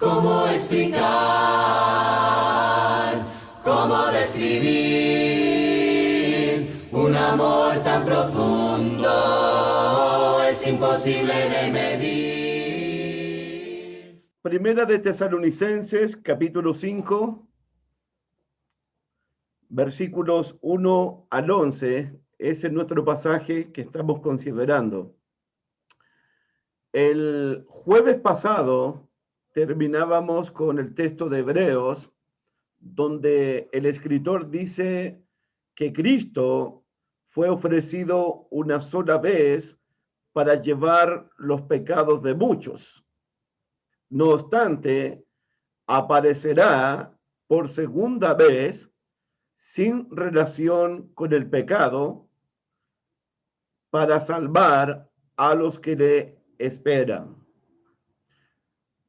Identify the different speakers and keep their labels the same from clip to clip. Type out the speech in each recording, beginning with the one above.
Speaker 1: ¿Cómo explicar? ¿Cómo describir un amor tan profundo? Es imposible de medir.
Speaker 2: Primera de Tesalonicenses, capítulo 5, versículos 1 al 11. Ese es nuestro pasaje que estamos considerando. El jueves pasado terminábamos con el texto de Hebreos, donde el escritor dice que Cristo fue ofrecido una sola vez para llevar los pecados de muchos. No obstante, aparecerá por segunda vez sin relación con el pecado para salvar a los que le esperan.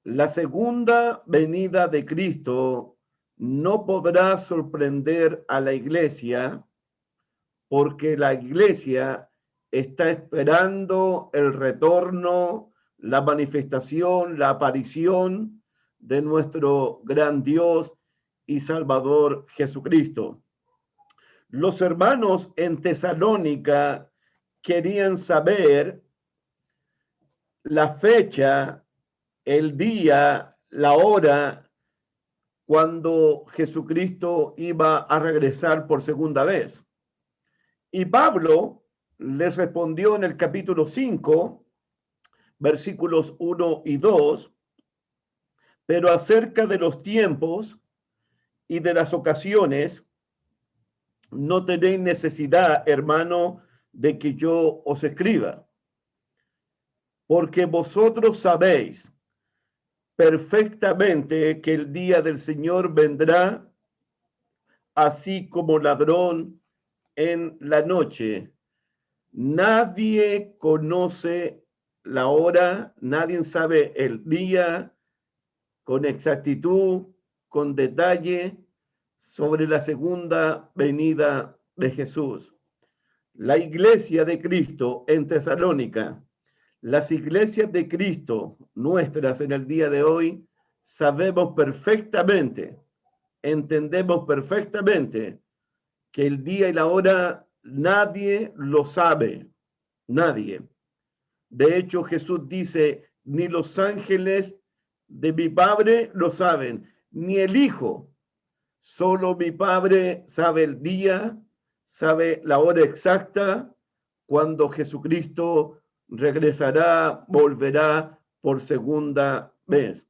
Speaker 2: La segunda venida de Cristo no podrá sorprender a la iglesia porque la iglesia está esperando el retorno, la manifestación, la aparición de nuestro gran Dios y Salvador Jesucristo. Los hermanos en Tesalónica querían saber la fecha, el día, la hora, cuando Jesucristo iba a regresar por segunda vez. Y Pablo les respondió en el capítulo 5, versículos 1 y 2, pero acerca de los tiempos y de las ocasiones, no tenéis necesidad, hermano, de que yo os escriba, porque vosotros sabéis perfectamente que el día del Señor vendrá así como ladrón en la noche. Nadie conoce la hora, nadie sabe el día con exactitud, con detalle sobre la segunda venida de Jesús. La iglesia de Cristo en Tesalónica, las iglesias de Cristo nuestras en el día de hoy, sabemos perfectamente, entendemos perfectamente que el día y la hora nadie lo sabe, nadie. De hecho, Jesús dice, ni los ángeles de mi Padre lo saben, ni el Hijo. Solo mi Padre sabe el día, sabe la hora exacta cuando Jesucristo regresará, volverá por segunda vez.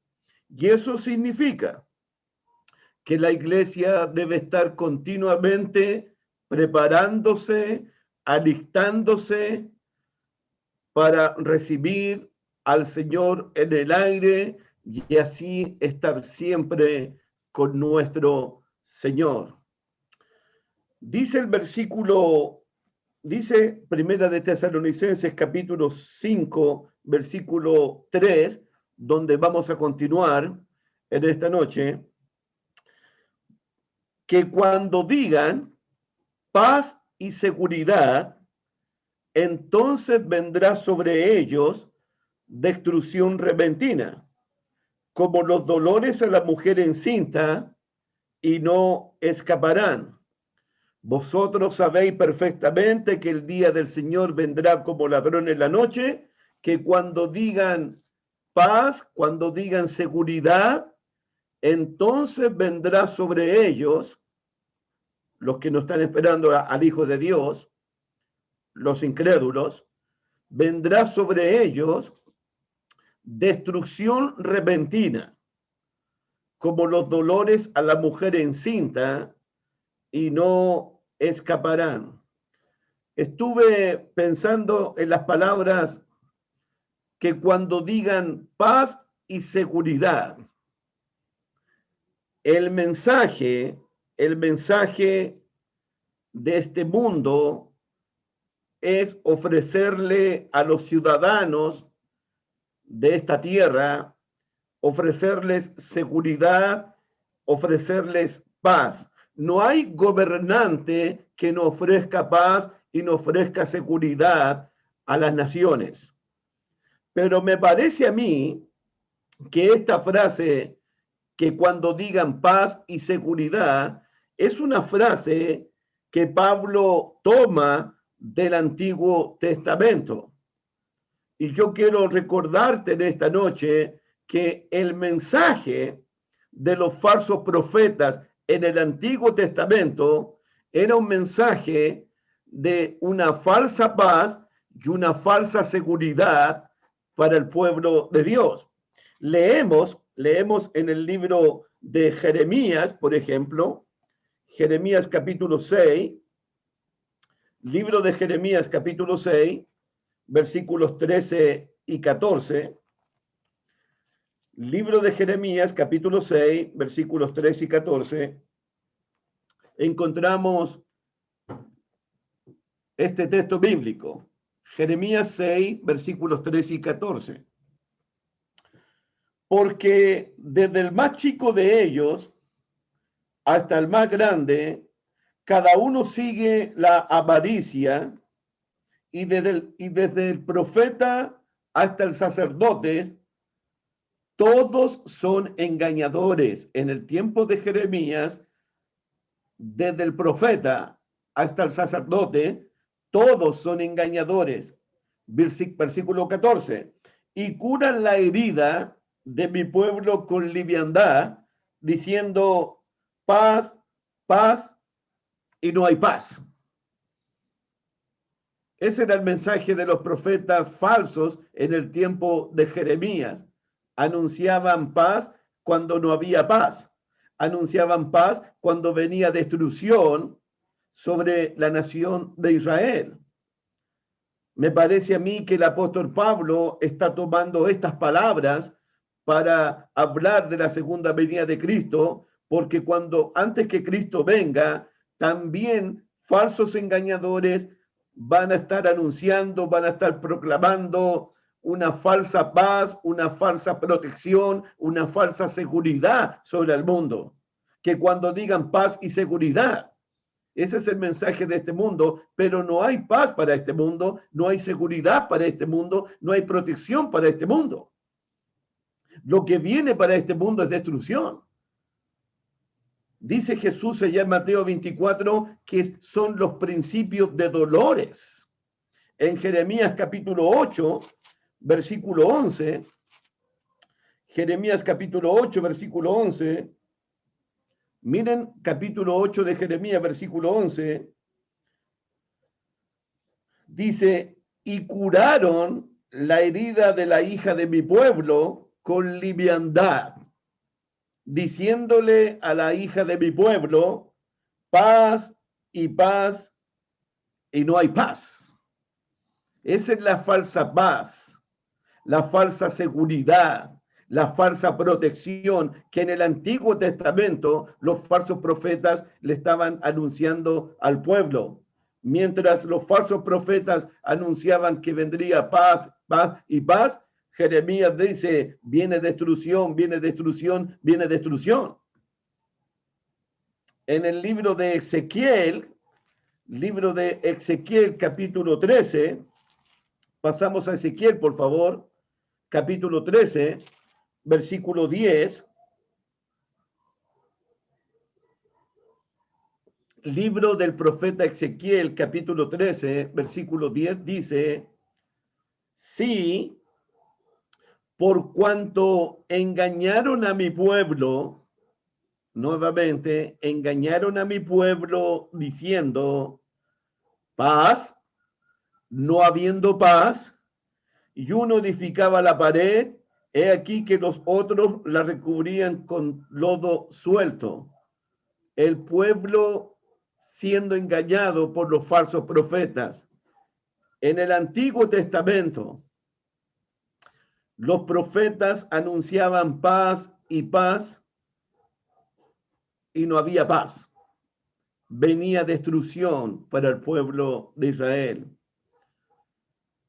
Speaker 2: Y eso significa que la iglesia debe estar continuamente preparándose, alistándose para recibir al Señor en el aire y así estar siempre con nuestro Señor. Dice el versículo, dice Primera de Tesalonicenses capítulo 5, versículo 3, donde vamos a continuar en esta noche, que cuando digan paz y seguridad, entonces vendrá sobre ellos destrucción repentina, como los dolores a la mujer encinta, y no escaparán. Vosotros sabéis perfectamente que el día del Señor vendrá como ladrón en la noche, que cuando digan paz, cuando digan seguridad, entonces vendrá sobre ellos, los que no están esperando al Hijo de Dios, los incrédulos, vendrá sobre ellos destrucción repentina, como los dolores a la mujer encinta, y no escaparán. Estuve pensando en las palabras que cuando digan paz y seguridad, el mensaje de este mundo es ofrecerle a los ciudadanos de esta tierra, ofrecerles seguridad, ofrecerles paz. No hay gobernante que no ofrezca paz y no ofrezca seguridad a las naciones. Pero me parece a mí que esta frase, que cuando digan paz y seguridad, es una frase que Pablo toma del Antiguo Testamento. Y yo quiero recordarte en esta noche que el mensaje de los falsos profetas en el Antiguo Testamento era un mensaje de una falsa paz y una falsa seguridad para el pueblo de Dios. Leemos en el libro de Jeremías, por ejemplo, Jeremías capítulo 6, libro de Jeremías capítulo 6, versículos 13 y 14. Libro de Jeremías capítulo 6, versículos 13 y 14. Encontramos este texto bíblico. Jeremías 6, versículos 13 y 14. Porque desde el más chico de ellos hasta el más grande, cada uno sigue la avaricia, y desde el profeta hasta el sacerdote, todos son engañadores. En el tiempo de Jeremías, desde el profeta hasta el sacerdote, todos son engañadores. Versículo 14. Y curan la herida de mi pueblo con liviandad, diciendo paz, paz, y no hay paz. Ese era el mensaje de los profetas falsos en el tiempo de Jeremías. Anunciaban paz cuando no había paz. Anunciaban paz cuando venía destrucción sobre la nación de Israel. Me parece a mí que el apóstol Pablo está tomando estas palabras para hablar de la segunda venida de Cristo, porque antes que Cristo venga, también falsos engañadores van a estar anunciando, van a estar proclamando una falsa paz, una falsa protección, una falsa seguridad sobre el mundo. Que cuando digan paz y seguridad, ese es el mensaje de este mundo, pero no hay paz para este mundo, no hay seguridad para este mundo, no hay protección para este mundo. Lo que viene para este mundo es destrucción. Dice Jesús allá en Mateo 24 que son los principios de dolores. En Jeremías capítulo 8, versículo 11, Jeremías capítulo 8, versículo 11, miren capítulo 8 de Jeremías, versículo 11, dice, y curaron la herida de la hija de mi pueblo con liviandad, diciéndole a la hija de mi pueblo, paz, y no hay paz. Esa es la falsa paz, la falsa seguridad, la falsa protección que en el Antiguo Testamento los falsos profetas le estaban anunciando al pueblo. Mientras los falsos profetas anunciaban que vendría paz, paz y paz, Jeremías dice, viene destrucción, viene destrucción, viene destrucción. En el libro de Ezequiel capítulo 13, pasamos a Ezequiel, por favor, capítulo 13, versículo 10. Libro del profeta Ezequiel, capítulo 13, versículo 10, dice, sí, por cuanto engañaron a mi pueblo, nuevamente, engañaron a mi pueblo diciendo, paz, no habiendo paz, y uno edificaba la pared, he aquí que los otros la recubrían con lodo suelto. El pueblo siendo engañado por los falsos profetas. En el Antiguo Testamento, los profetas anunciaban paz, y no había paz. Venía destrucción para el pueblo de Israel.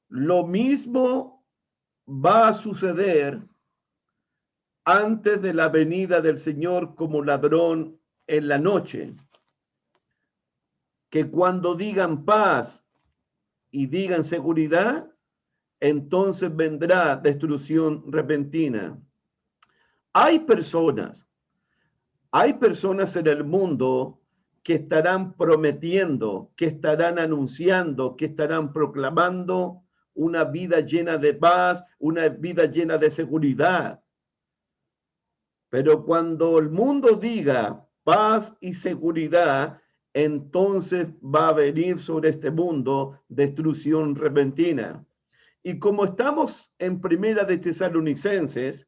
Speaker 2: Lo mismo va a suceder antes de la venida del Señor como ladrón en la noche. Que cuando digan paz y digan seguridad, entonces vendrá destrucción repentina. Hay personas en el mundo que estarán prometiendo, que estarán anunciando, que estarán proclamando una vida llena de paz, una vida llena de seguridad. Pero cuando el mundo diga paz y seguridad, entonces va a venir sobre este mundo destrucción repentina. Y como estamos en Primera de Tesalonicenses,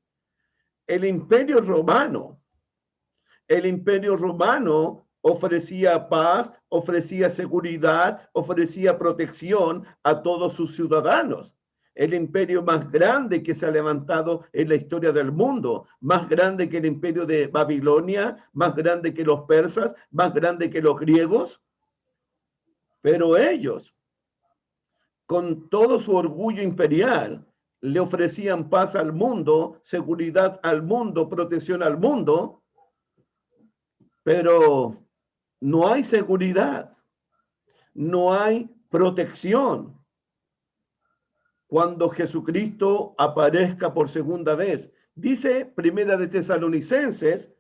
Speaker 2: el imperio romano ofrecía paz, ofrecía seguridad, ofrecía protección a todos sus ciudadanos. El imperio más grande que se ha levantado en la historia del mundo, más grande que el imperio de Babilonia, más grande que los persas, más grande que los griegos. Pero ellos, con todo su orgullo imperial, le ofrecían paz al mundo, seguridad al mundo, protección al mundo, pero no hay seguridad, no hay protección cuando Jesucristo aparezca por segunda vez. Dice Primera de Tesalonicenses,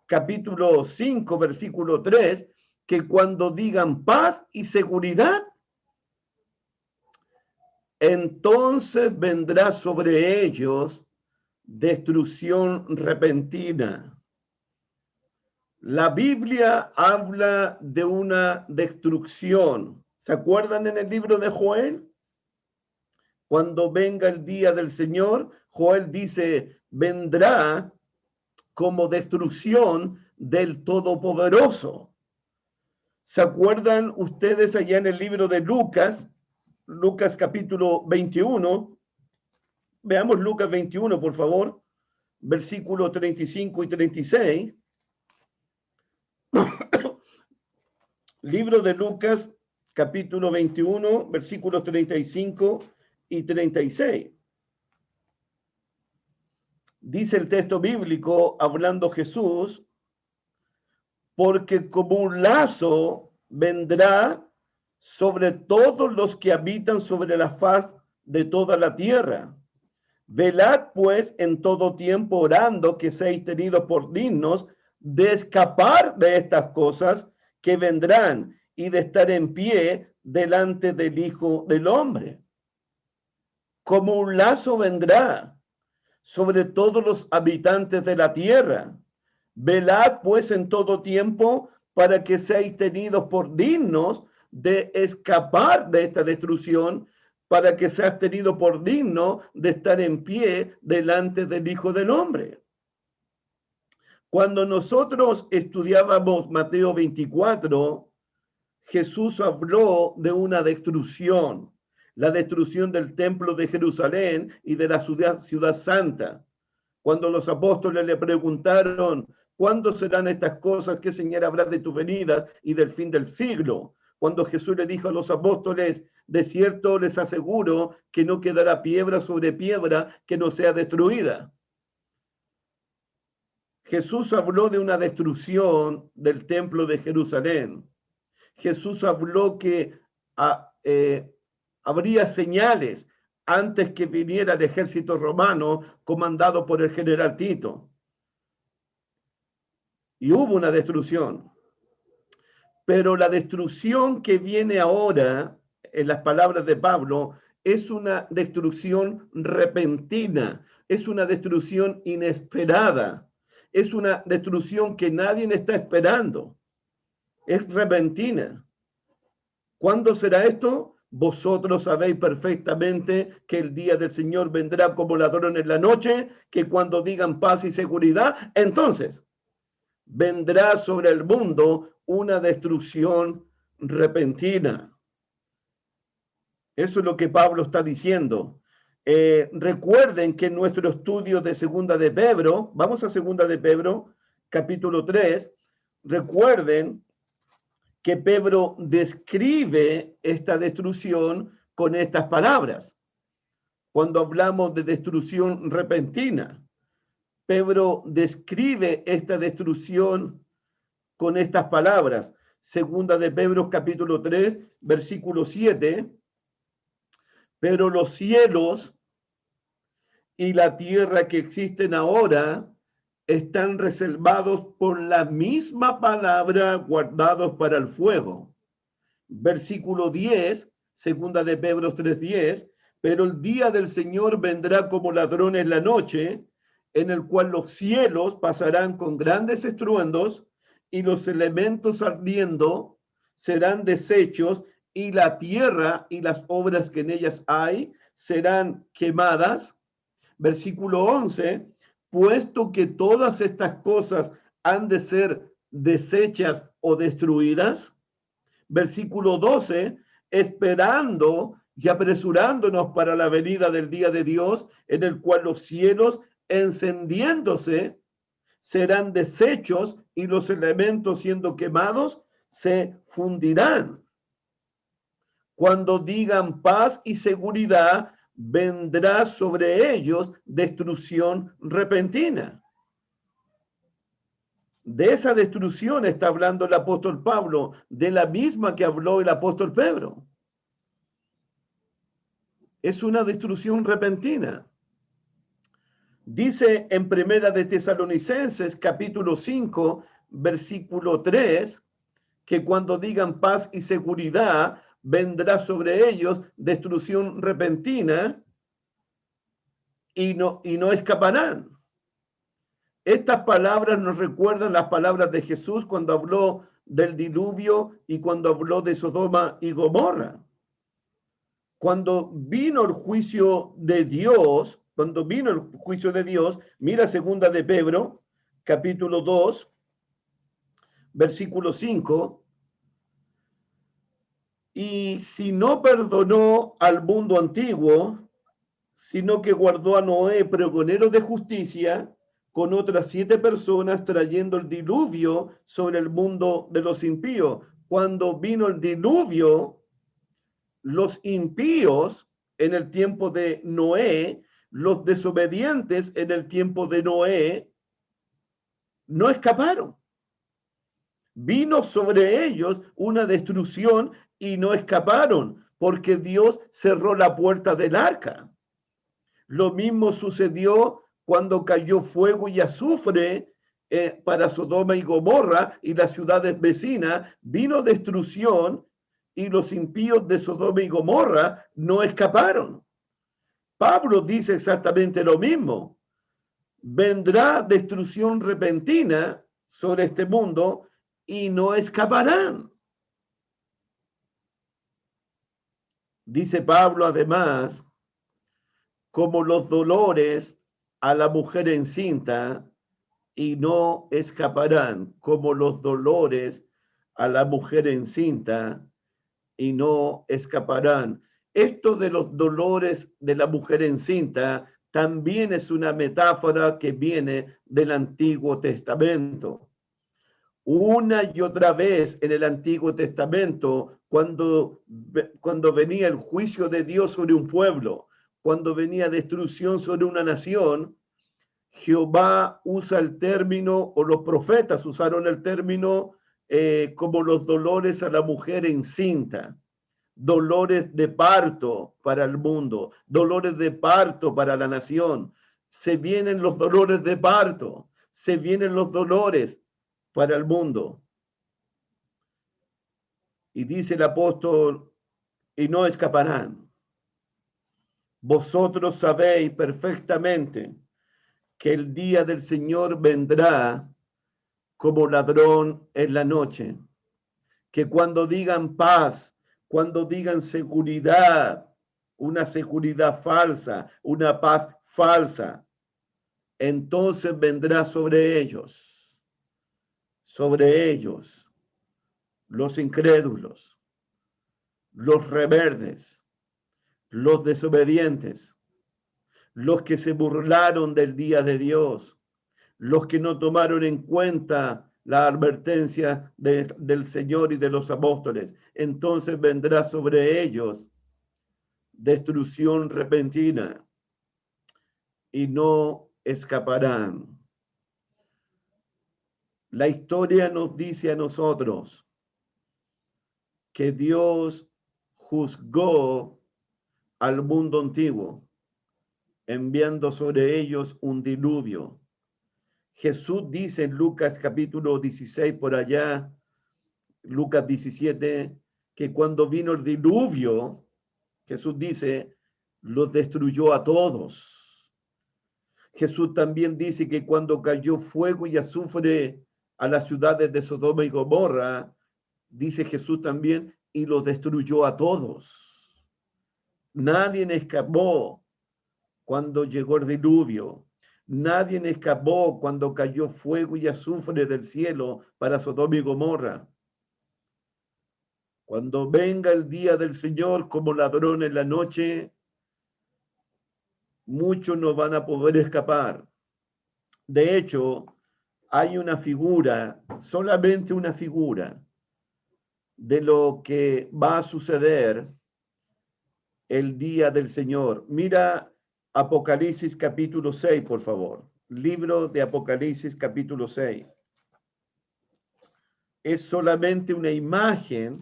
Speaker 2: capítulo 5, versículo 3, que cuando digan paz y seguridad, entonces vendrá sobre ellos destrucción repentina. La Biblia habla de una destrucción. ¿Se acuerdan en el libro de Joel? Cuando venga el día del Señor, Joel dice, vendrá como destrucción del Todopoderoso. ¿Se acuerdan ustedes allá en el libro de Lucas? Lucas capítulo 21. Veamos Lucas 21, por favor. Versículos 35 y 36. Libro de Lucas, capítulo 21, versículos 35 y 36. Dice el texto bíblico, hablando Jesús, porque como un lazo vendrá sobre todos los que habitan sobre la faz de toda la tierra. Velad pues en todo tiempo orando que seáis tenidos por dignos de escapar de estas cosas que vendrán y de estar en pie delante del Hijo del Hombre. Como un lazo vendrá sobre todos los habitantes de la tierra. Velad pues en todo tiempo para que seáis tenidos por dignos de escapar de esta destrucción, para que seas tenido por digno de estar en pie delante del Hijo del Hombre. Cuando nosotros estudiábamos Mateo 24, Jesús habló de una destrucción, la destrucción del templo de Jerusalén y de la ciudad santa. Cuando los apóstoles le preguntaron, ¿cuándo serán estas cosas? ¿Qué señal habrá de tus venidas y del fin del siglo? Cuando Jesús le dijo a los apóstoles, de cierto les aseguro que no quedará piedra sobre piedra que no sea destruida. Jesús habló de una destrucción del templo de Jerusalén. Jesús habló que habría señales antes que viniera el ejército romano comandado por el general Tito. Y hubo una destrucción. Pero la destrucción que viene ahora, en las palabras de Pablo, es una destrucción repentina, es una destrucción inesperada, es una destrucción que nadie está esperando, es repentina. ¿Cuándo será esto? Vosotros sabéis perfectamente que el día del Señor vendrá como ladrón en la noche, que cuando digan paz y seguridad, entonces vendrá sobre el mundo una destrucción repentina. Eso es lo que Pablo está diciendo. Recuerden que en nuestro estudio de Segunda de Pedro, vamos a Segunda de Pedro, capítulo 3, recuerden que Pedro describe esta destrucción con estas palabras. Cuando hablamos de destrucción repentina, Pedro describe esta destrucción con estas palabras. Segunda de Pedro, capítulo 3, versículo 7. Pero los cielos y la tierra que existen ahora están reservados por la misma palabra, guardados para el fuego. Versículo 10, segunda de Pedro 3:10, pero el día del Señor vendrá como ladrón en la noche, en el cual los cielos pasarán con grandes estruendos y los elementos ardiendo serán deshechos y la tierra y las obras que en ellas hay serán quemadas. Versículo 11, puesto que todas estas cosas han de ser deshechas o destruidas. Versículo 12, esperando y apresurándonos para la venida del día de Dios, en el cual los cielos encendiéndose serán deshechos y los elementos siendo quemados se fundirán. Cuando digan paz y seguridad, vendrá sobre ellos destrucción repentina. De esa destrucción está hablando el apóstol Pablo, de la misma que habló el apóstol Pedro. Es una destrucción repentina. Dice en Primera de Tesalonicenses, capítulo 5, versículo 3, que cuando digan paz y seguridad, vendrá sobre ellos destrucción repentina y no escaparán. Estas palabras nos recuerdan las palabras de Jesús cuando habló del diluvio y cuando habló de Sodoma y Gomorra. Cuando vino el juicio de Dios, mira segunda de Pedro, capítulo 2, versículo 5, y si no perdonó al mundo antiguo, sino que guardó a Noé, pregonero de justicia, con otras 7 personas, trayendo el diluvio sobre el mundo de los impíos. Cuando vino el diluvio, los impíos en el tiempo de Noé, los desobedientes en el tiempo de Noé, no escaparon. Vino sobre ellos una destrucción y no escaparon, porque Dios cerró la puerta del arca. Lo mismo sucedió cuando cayó fuego y azufre para Sodoma y Gomorra y las ciudades vecinas. Vino destrucción y los impíos de Sodoma y Gomorra no escaparon. Pablo dice exactamente lo mismo. Vendrá destrucción repentina sobre este mundo y no escaparán. Dice Pablo además, como los dolores a la mujer encinta, y no escaparán, como los dolores a la mujer encinta, y no escaparán. Esto de los dolores de la mujer encinta también es una metáfora que viene del Antiguo Testamento. Una y otra vez en el Antiguo Testamento, cuando venía el juicio de Dios sobre un pueblo, cuando venía destrucción sobre una nación, Jehová usa el término, o los profetas usaron el término como los dolores a la mujer encinta, dolores de parto para el mundo, dolores de parto para la nación. Se vienen los dolores de parto, se vienen los dolores para el mundo. Y dice el apóstol, y no escaparán. Vosotros sabéis perfectamente que el día del Señor vendrá como ladrón en la noche, que cuando digan paz, cuando digan seguridad, una seguridad falsa, una paz falsa, entonces vendrá sobre ellos, los incrédulos, los rebeldes, los desobedientes, los que se burlaron del día de Dios, los que no tomaron en cuenta la advertencia del Señor y de los apóstoles. Entonces vendrá sobre ellos destrucción repentina y no escaparán. La historia nos dice a nosotros que Dios juzgó al mundo antiguo, enviando sobre ellos un diluvio Jesús dice en Lucas capítulo 16 por allá, Lucas 17, que cuando vino el diluvio, Jesús dice, los destruyó a todos. Jesús también dice que cuando cayó fuego y azufre a las ciudades de Sodoma y Gomorra, dice Jesús también, y los destruyó a todos. Nadie escapó cuando llegó el diluvio. Nadie escapó cuando cayó fuego y azufre del cielo para Sodoma y Gomorra. Cuando venga el día del Señor como ladrón en la noche, muchos no van a poder escapar. De hecho, hay una figura, solamente una figura, de lo que va a suceder el día del Señor. Mira Apocalipsis capítulo 6, por favor. Libro de Apocalipsis capítulo 6. Es solamente una imagen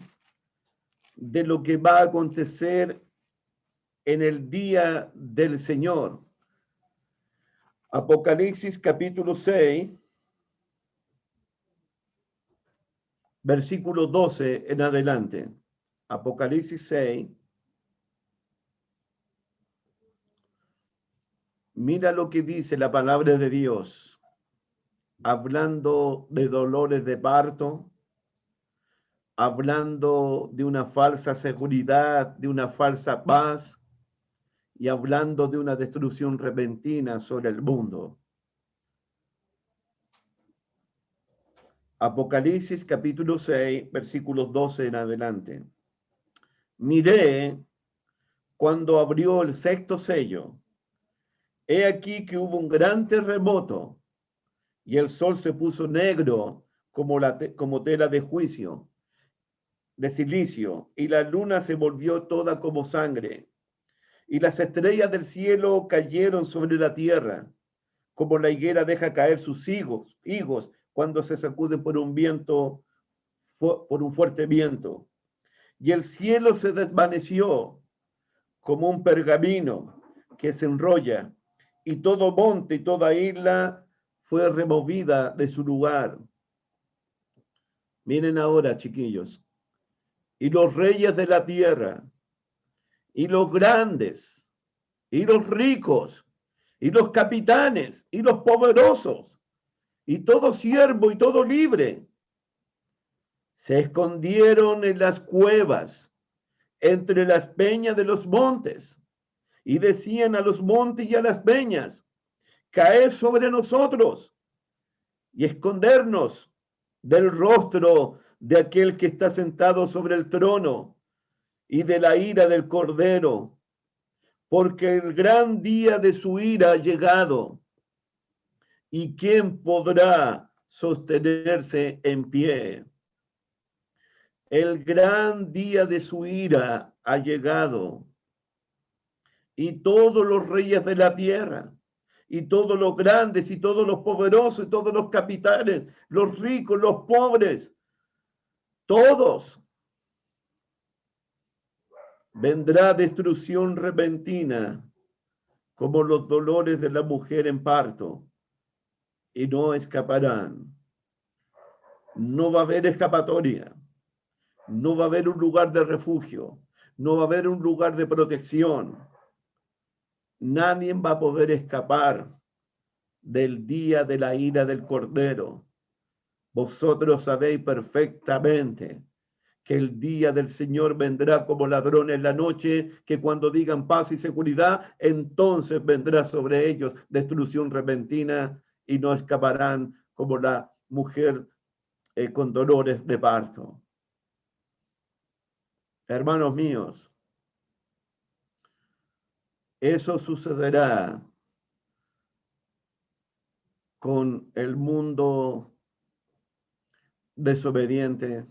Speaker 2: de lo que va a acontecer en el día del Señor. Apocalipsis capítulo 6, versículo 12 en adelante. Apocalipsis 6. Mira lo que dice la palabra de Dios, hablando de dolores de parto, hablando de una falsa seguridad, de una falsa paz, y hablando de una destrucción repentina sobre el mundo. Apocalipsis capítulo 6, versículos 12 en adelante. Miré cuando abrió el sexto sello. He aquí que hubo un gran terremoto y el sol se puso negro como tela de juicio, de silicio, y la luna se volvió toda como sangre. Y las estrellas del cielo cayeron sobre la tierra, como la higuera deja caer sus higos cuando se sacuden por un viento, por un fuerte viento. Y el cielo se desvaneció como un pergamino que se enrolla, y todo monte y toda isla fue removida de su lugar. Miren ahora, chiquillos. Y los reyes de la tierra, y los grandes, y los ricos, y los capitanes, y los poderosos, y todo siervo y todo libre, se escondieron en las cuevas, entre las peñas de los montes, y decían a los montes y a las peñas, caed sobre nosotros, y escondernos del rostro de aquel que está sentado sobre el trono, y de la ira del Cordero, porque el gran día de su ira ha llegado. ¿Y quién podrá sostenerse en pie? El gran día de su ira ha llegado. Y todos los reyes de la tierra, y todos los grandes, y todos los poderosos, y todos los capitanes, los ricos, los pobres, todos, vendrá destrucción repentina, como los dolores de la mujer en parto, y no escaparán. No va a haber escapatoria, no va a haber un lugar de refugio, no va a haber un lugar de protección. Nadie va a poder escapar del día de la ira del Cordero. Vosotros sabéis perfectamente que el día del Señor vendrá como ladrón en la noche, que cuando digan paz y seguridad, entonces vendrá sobre ellos destrucción repentina y no escaparán como la mujer con dolores de parto. Hermanos míos, eso sucederá con el mundo desobediente,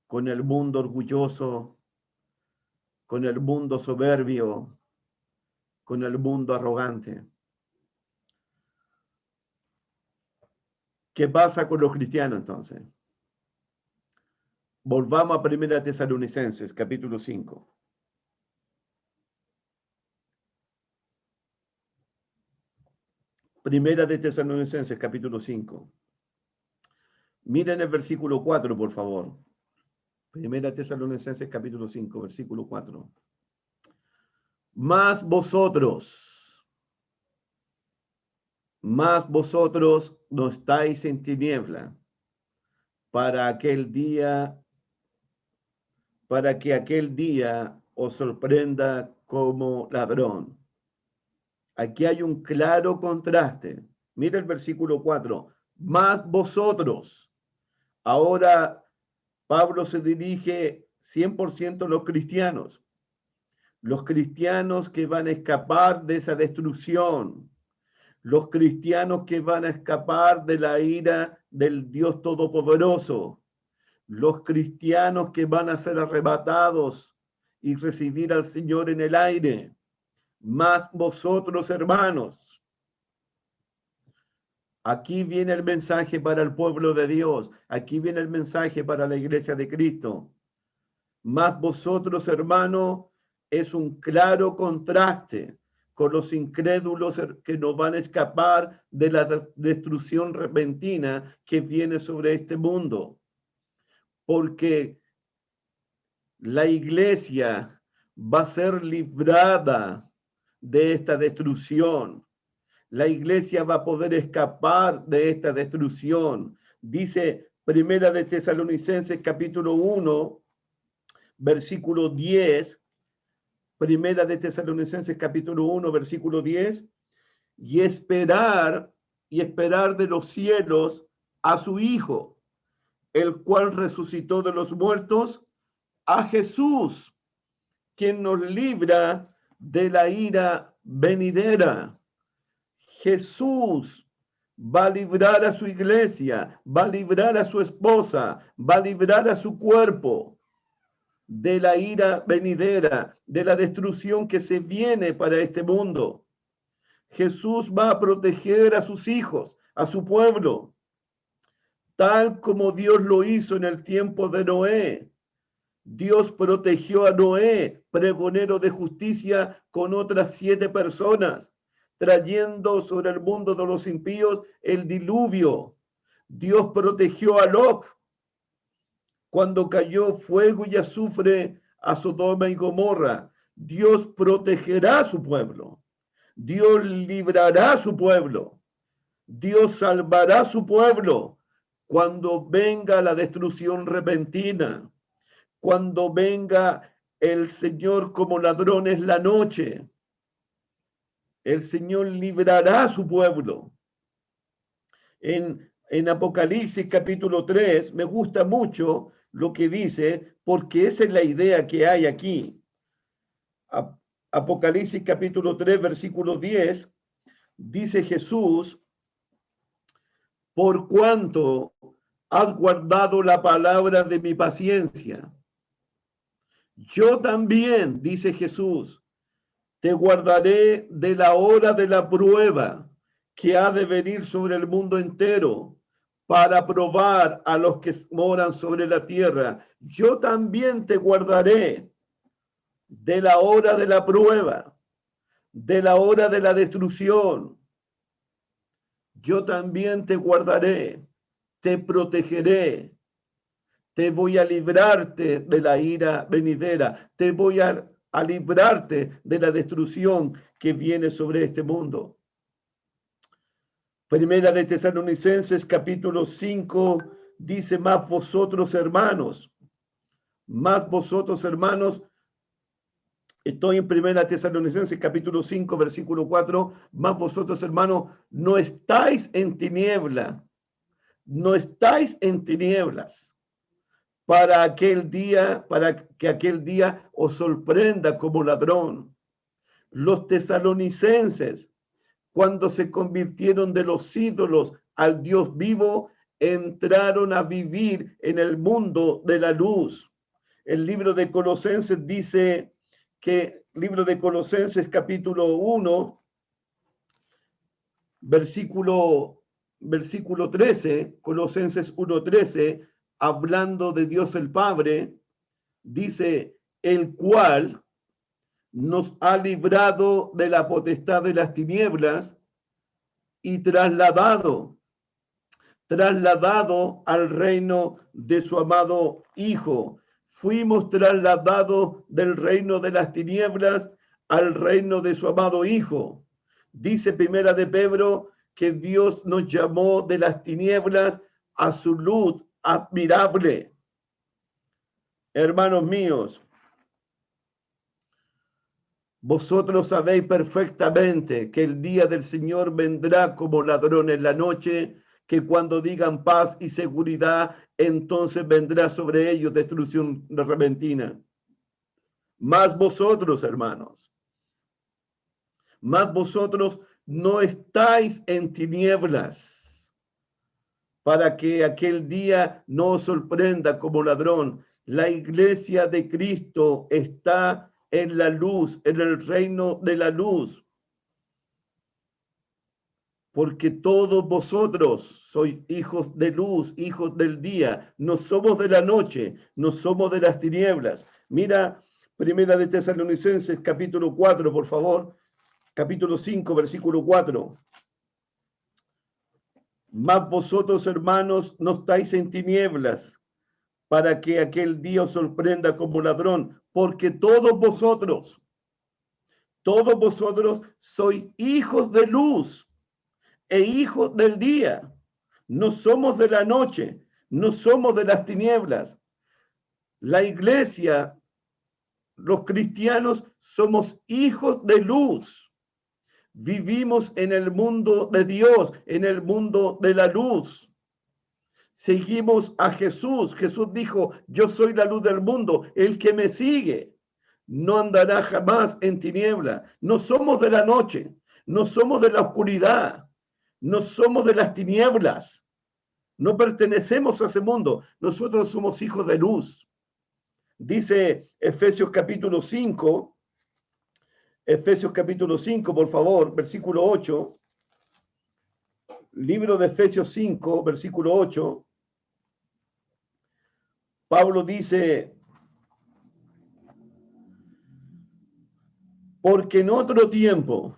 Speaker 2: con el mundo orgulloso, con el mundo soberbio, con el mundo arrogante. ¿Qué pasa con los cristianos entonces? Volvamos a 1 Tesalonicenses, capítulo 5. Primera de Tesalonicenses, capítulo 5. Miren el versículo 4, por favor. Primera de Tesalonicenses, capítulo 5, versículo 4. Más vosotros no estáis en tiniebla para que aquel día os sorprenda como ladrón. Aquí hay un claro contraste. Mira el versículo 4. Más vosotros. Ahora Pablo se dirige 100% a los cristianos. Los cristianos que van a escapar de esa destrucción. Los cristianos que van a escapar de la ira del Dios Todopoderoso. Los cristianos que van a ser arrebatados y recibir al Señor en el aire. Más vosotros, hermanos. Aquí viene el mensaje para el pueblo de Dios. Aquí viene el mensaje para la iglesia de Cristo. Más vosotros, hermanos, es un claro contraste con los incrédulos que no van a escapar de la destrucción repentina que viene sobre este mundo. Porque la iglesia va a ser librada de esta destrucción. La iglesia va a poder escapar de esta destrucción. Dice Primera de Tesalonicenses capítulo 1, versículo 10. Primera de Tesalonicenses capítulo 1, versículo 10. Y esperar de los cielos a su Hijo, el cual resucitó de los muertos, a Jesús, quien nos libra de la ira venidera. Jesús va a librar a su iglesia, va a librar a su esposa, va a librar a su cuerpo de la ira venidera, de la destrucción que se viene para este mundo. Jesús va a proteger a sus hijos, a su pueblo, tal como Dios lo hizo en el tiempo de Noé. Dios protegió a Noé, pregonero de justicia, con otras 7 personas, trayendo sobre el mundo de los impíos el diluvio. Dios protegió a Lot cuando cayó fuego y azufre a Sodoma y Gomorra. Dios protegerá a su pueblo. Dios librará a su pueblo. Dios salvará a su pueblo cuando venga la destrucción repentina, cuando venga el Señor como ladrón en la noche. El Señor librará a su pueblo. En Apocalipsis capítulo 3, me gusta mucho lo que dice, porque esa es la idea que hay aquí. Apocalipsis capítulo 3, versículo 10, dice Jesús: por cuanto has guardado la palabra de mi paciencia, yo también, dice Jesús, te guardaré de la hora de la prueba que ha de venir sobre el mundo entero para probar a los que moran sobre la tierra. Yo también te guardaré de la hora de la prueba, de la hora de la destrucción. Yo también te guardaré, te protegeré, te voy a librarte de la ira venidera, te voy a librarte de la destrucción que viene sobre este mundo. Primera de Tesalonicenses capítulo 5 dice: más vosotros hermanos, estoy en Primera Tesalonicenses capítulo 5 versículo 4, más vosotros hermanos no estáis en tiniebla, no estáis en tinieblas, para que aquel día os sorprenda como ladrón. Los tesalonicenses, cuando se convirtieron de los ídolos al Dios vivo, entraron a vivir en el mundo de la luz. El libro de Colosenses dice que, libro de Colosenses capítulo 1, versículo 13, Colosenses 1:13, hablando de Dios el Padre, dice: el cual nos ha librado de la potestad de las tinieblas y trasladado al reino de su amado Hijo. Fuimos trasladados del reino de las tinieblas al reino de su amado Hijo. Dice Primera de Pedro que Dios nos llamó de las tinieblas a su luz admirable. Hermanos míos, vosotros sabéis perfectamente que el día del Señor vendrá como ladrón en la noche, que cuando digan paz y seguridad, entonces vendrá sobre ellos destrucción repentina. Mas vosotros, hermanos, mas vosotros no estáis en tinieblas, para que aquel día no os sorprenda como ladrón. La iglesia de Cristo está en la luz, en el reino de la luz. Porque todos vosotros sois hijos de luz, hijos del día. No somos de la noche, no somos de las tinieblas. Mira, Primera de Tesalonicenses, capítulo 4, por favor. Capítulo 5, versículo 4. Mas vosotros, hermanos, no estáis en tinieblas, para que aquel día os sorprenda como ladrón, porque todos vosotros sois hijos de luz e hijos del día. No somos de la noche, no somos de las tinieblas. La iglesia, los cristianos, somos hijos de luz. Vivimos en el mundo de Dios, en el mundo de la luz. Seguimos a Jesús. Jesús dijo, yo soy la luz del mundo. El que me sigue no andará jamás en tiniebla. No somos de la noche, no somos de la oscuridad, no somos de las tinieblas. No pertenecemos a ese mundo. Nosotros somos hijos de luz. Dice Efesios capítulo 5, por favor, versículo 8. Libro de Efesios 5, versículo 8. Pablo dice, porque en otro tiempo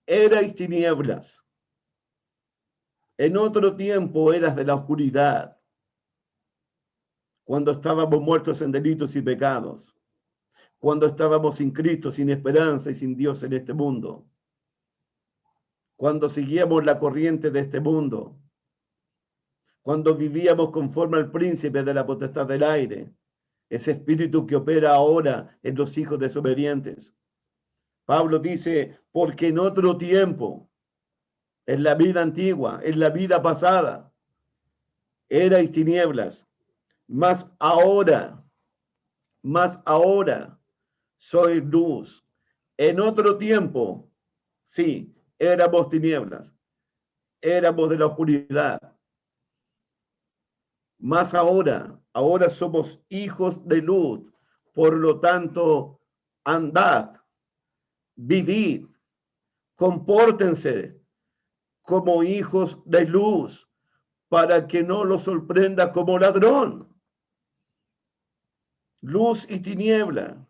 Speaker 2: erais tinieblas. En otro tiempo eras de la oscuridad, cuando estábamos muertos en delitos y pecados, cuando estábamos sin Cristo, sin esperanza y sin Dios en este mundo, cuando seguíamos la corriente de este mundo, cuando vivíamos conforme al príncipe de la potestad del aire, ese espíritu que opera ahora en los hijos desobedientes. Pablo dice, porque en otro tiempo, en la vida antigua, en la vida pasada, erais tinieblas, mas ahora sois luz. En otro tiempo, sí, éramos tinieblas, éramos de la oscuridad, mas ahora somos hijos de luz. Por lo tanto, andad, vivid, compórtense como hijos de luz, para que no los sorprenda como ladrón. Luz y tiniebla.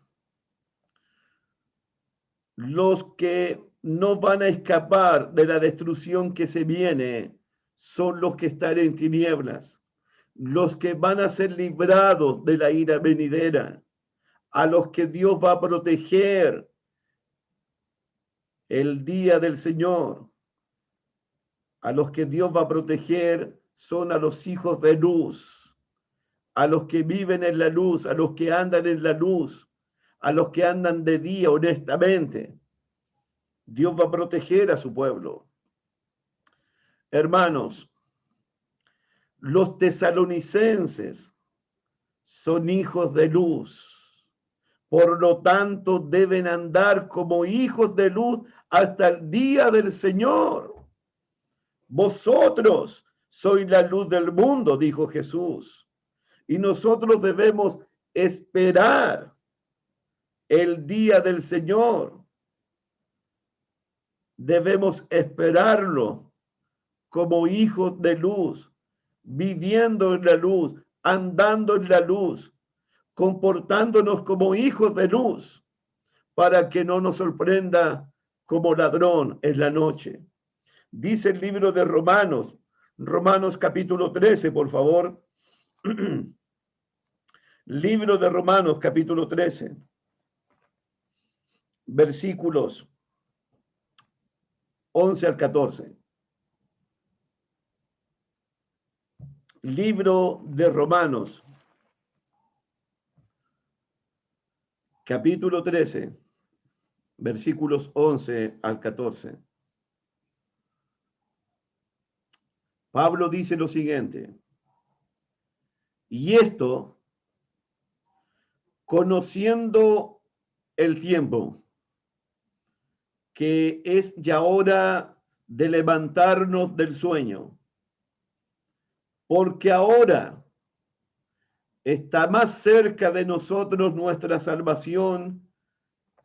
Speaker 2: Los que no van a escapar de la destrucción que se viene son los que están en tinieblas. Los que van a ser librados de la ira venidera, a los que Dios va a proteger el día del Señor, a los que Dios va a proteger son a los hijos de luz, a los que viven en la luz, a los que andan en la luz, a los que andan de día honestamente. Dios va a proteger a su pueblo. Hermanos, los tesalonicenses son hijos de luz. Por lo tanto, deben andar como hijos de luz hasta el día del Señor. Vosotros sois la luz del mundo, dijo Jesús. Y nosotros debemos esperar el día del Señor. Debemos esperarlo como hijos de luz, viviendo en la luz, andando en la luz, comportándonos como hijos de luz, para que no nos sorprenda como ladrón en la noche. Dice el libro de Romanos, Romanos capítulo 13, por favor. Libro de Romanos capítulo 13, versículos 11 al 14. Libro de Romanos capítulo 13, versículos 11 al 14. Pablo dice lo siguiente: y esto, conociendo el tiempo, que es ya hora de levantarnos del sueño, porque ahora está más cerca de nosotros nuestra salvación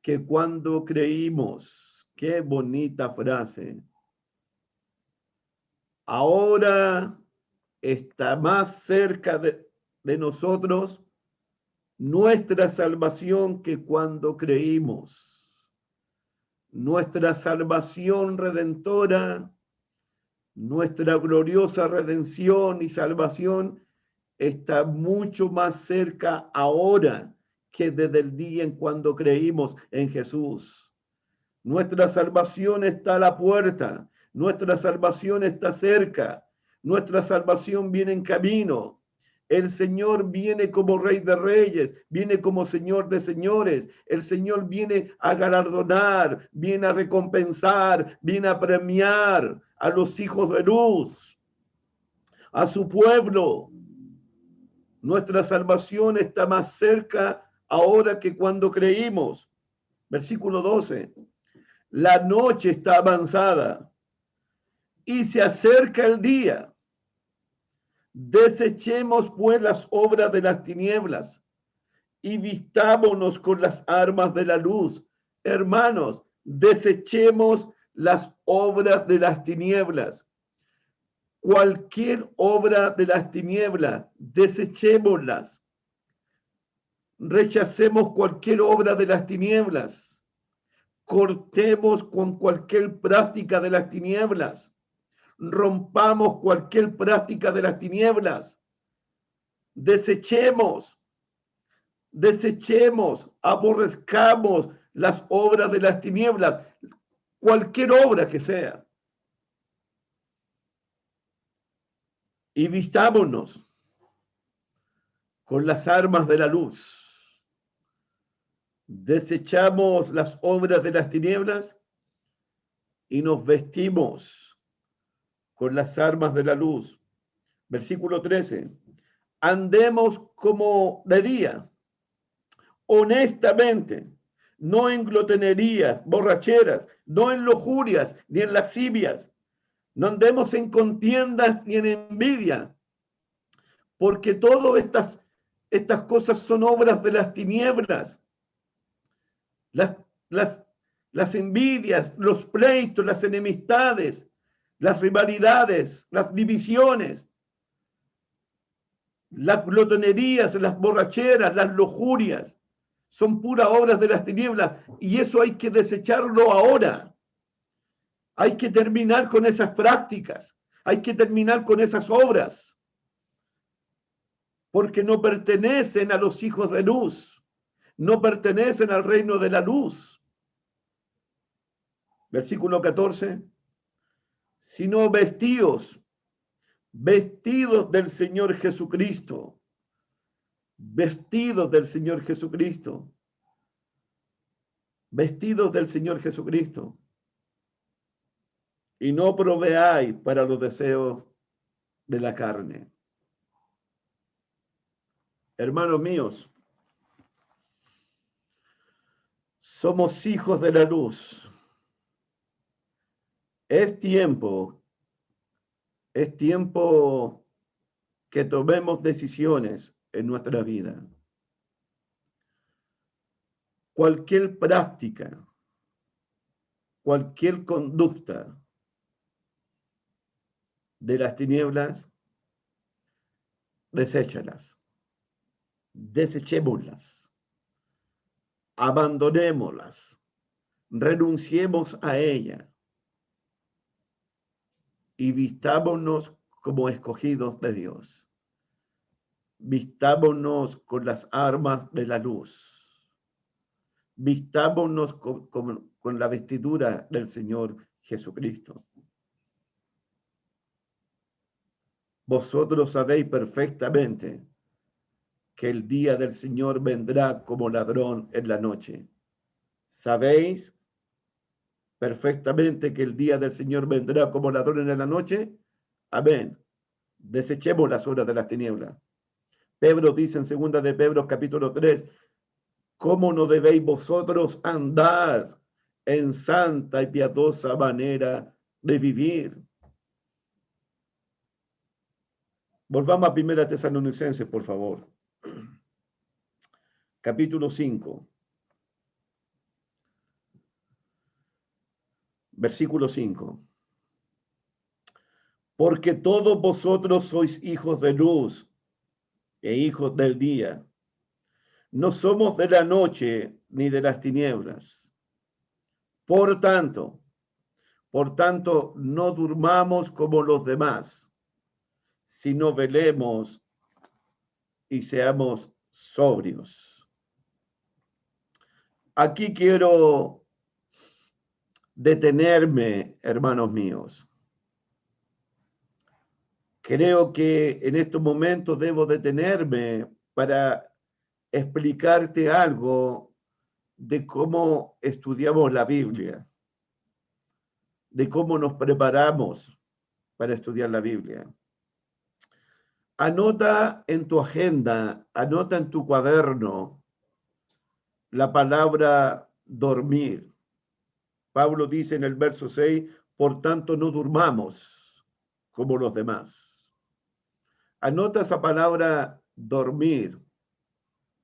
Speaker 2: que cuando creímos. Qué bonita frase. Ahora está más cerca de nosotros nuestra salvación que cuando creímos. Nuestra salvación redentora, nuestra gloriosa redención y salvación está mucho más cerca ahora que desde el día en cuando creímos en Jesús. Nuestra salvación está a la puerta, nuestra salvación está cerca, nuestra salvación viene en camino. El Señor viene como Rey de Reyes, viene como Señor de Señores. El Señor viene a galardonar, viene a recompensar, viene a premiar a los hijos de luz, a su pueblo. Nuestra salvación está más cerca ahora que cuando creímos. Versículo 12. La noche está avanzada y se acerca el día. Desechemos pues las obras de las tinieblas y vistámonos con las armas de la luz. Hermanos, desechemos las obras de las tinieblas. Cualquier obra de las tinieblas, desechémoslas. Rechacemos cualquier obra de las tinieblas. Cortemos con cualquier práctica de las tinieblas. Rompamos cualquier práctica de las tinieblas. Desechemos, aborrezcamos las obras de las tinieblas, cualquier obra que sea. Y vistámonos con las armas de la luz. Desechamos las obras de las tinieblas y nos vestimos con las armas de la luz. Versículo 13. Andemos como de día, honestamente, no en glotonerías, borracheras, no en lujurias, ni en lascivias. No andemos en contiendas ni en envidia, porque todas estas cosas son obras de las tinieblas. Las envidias, los pleitos, las enemistades, las rivalidades, las divisiones, las glotonerías, las borracheras, las lujurias, son puras obras de las tinieblas, y eso hay que desecharlo ahora. Hay que terminar con esas prácticas, hay que terminar con esas obras, porque no pertenecen a los hijos de luz, no pertenecen al reino de la luz. Versículo 14. Sino vestidos del Señor Jesucristo, vestidos del Señor Jesucristo, vestidos del Señor Jesucristo, y no proveáis para los deseos de la carne. Hermanos míos, somos hijos de la luz. Es tiempo que tomemos decisiones en nuestra vida. Cualquier práctica, cualquier conducta de las tinieblas, deséchalas, desechémoslas, abandonémoslas, renunciemos a ella y vistámonos como escogidos de Dios. Vistámonos con las armas de la luz. Vistámonos con la vestidura del Señor Jesucristo. Vosotros sabéis perfectamente que el día del Señor vendrá como ladrón en la noche. ¿Sabéis perfectamente que el día del Señor vendrá como ladrón en la noche? Amén. Desechemos las obras de las tinieblas. Pedro dice en 2 de Pedro capítulo 3, ¿cómo no debéis vosotros andar en santa y piadosa manera de vivir? Volvamos a 1 Tesalonicenses, por favor. Capítulo 5. Versículo 5. Porque todos vosotros sois hijos de luz e hijos del día. No somos de la noche ni de las tinieblas. Por tanto, no durmamos como los demás, sino velemos y seamos sobrios. Aquí quiero detenerme, hermanos míos. Creo que en estos momentos debo detenerme para explicarte algo de cómo estudiamos la Biblia, de cómo nos preparamos para estudiar la Biblia. Anota en tu agenda, anota en tu cuaderno la palabra dormir. Pablo dice en el verso 6, por tanto no durmamos como los demás. Anota esa palabra dormir